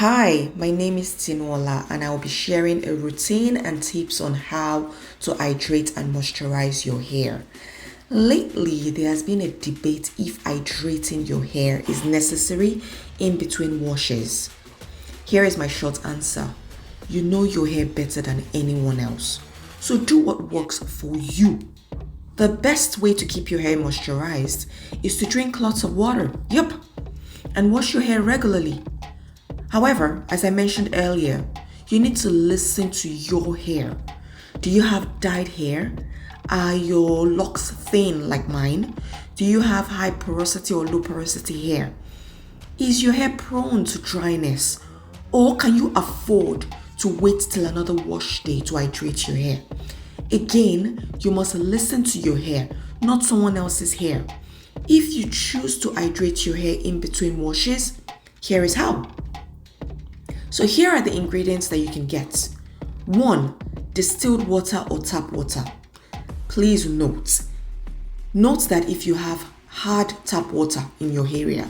Hi, my name is Tinola and I will be sharing a routine and tips on how to hydrate and moisturize your hair. Lately, there has been a debate if hydrating your hair is necessary in between washes. Here is my short answer. You know your hair better than anyone else, so do what works for you. The best way to keep your hair moisturized is to drink lots of water. Yup, and wash your hair regularly. However, as I mentioned earlier, you need to listen to your hair. Do you have dyed hair? Are your locks thin like mine? Do you have high porosity or low porosity hair? Is your hair prone to dryness? Or can you afford to wait till another wash day to hydrate your hair? Again, you must listen to your hair, not someone else's hair. If you choose to hydrate your hair in between washes, here is how. So here are the ingredients that you can get. 1. Distilled water or tap water. Please note that if you have hard tap water in your area,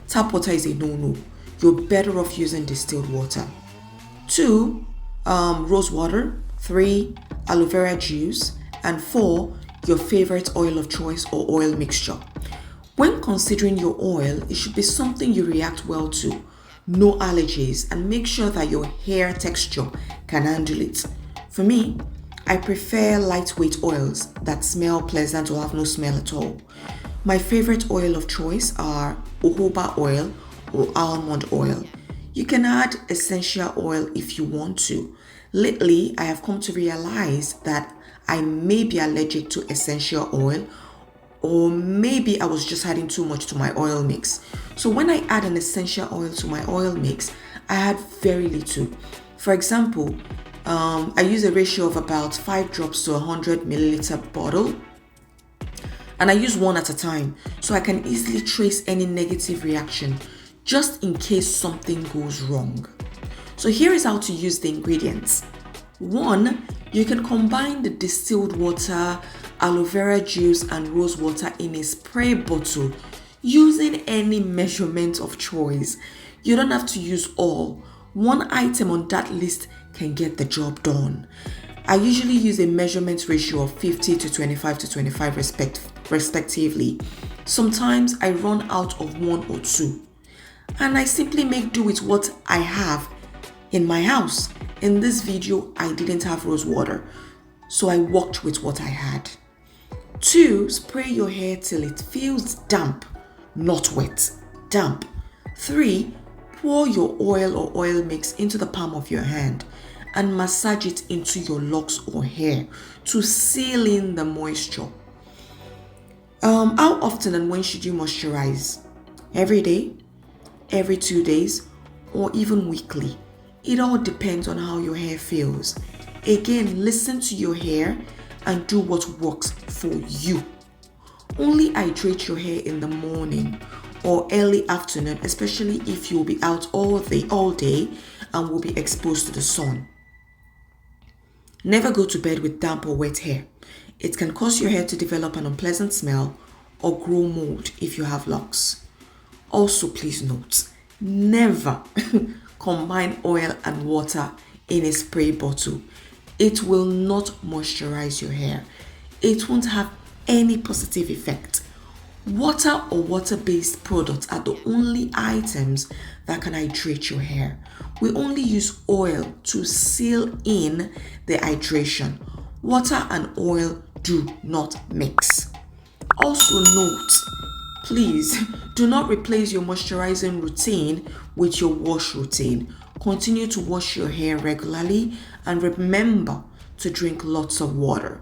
tap water is a no-no. You're better off using distilled water. 2. Rose water. 3. Aloe vera juice. And 4. Your favorite oil of choice or oil mixture. When considering your oil, it should be something you react well to. No allergies, and make sure that your hair texture can handle it. For me, I prefer lightweight oils that smell pleasant or have no smell at all. My favorite oil of choice are jojoba oil or almond oil. You can add essential oil if you want to. Lately, I have come to realize that I may be allergic to essential oil, or maybe I was just adding too much to my oil mix. So when I add an essential oil to my oil mix, I add very little. For example, I use a ratio of about 5 drops to 100 milliliter bottle, and I use one at a time so I can easily trace any negative reaction just in case something goes wrong. So here is how to use the ingredients. 1. You can combine the distilled water, aloe vera juice and rose water in a spray bottle using any measurement of choice. You don't have to use all. One item on that list can get the job done. I usually use a measurement ratio of 50 to 25 to 25 respectively. Sometimes I run out of 1 or 2. And I simply make do with what I have in my house. In this video, I didn't have rose water, so I worked with what I had. 2. Spray your hair till it feels damp, not wet, damp. 3. Pour your oil or oil mix into the palm of your hand and massage it into your locks or hair to seal in the moisture. How often and when should you moisturize? Every day, every 2 days, or even weekly? It all depends on how your hair feels. Again, listen to your hair and do what works for you. Only hydrate your hair in the morning or early afternoon, especially if you'll be out all day and will be exposed to the sun. Never go to bed with damp or wet hair. It can cause your hair to develop an unpleasant smell or grow mold if you have locks. Also, please note, never combine oil and water in a spray bottle. It will not moisturize your hair. It won't have any positive effect. Water or water-based products are the only items that can hydrate your hair. We only use oil to seal in the hydration. Water and oil do not mix. Also note, please do not replace your moisturizing routine with your wash routine. Continue to wash your hair regularly and remember to drink lots of water.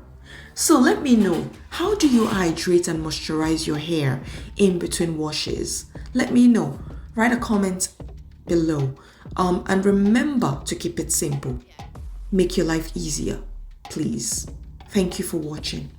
So let me know, how do you hydrate and moisturize your hair in between washes? Let me know. Write a comment below. And remember to keep it simple. Make your life easier, please. Thank you for watching.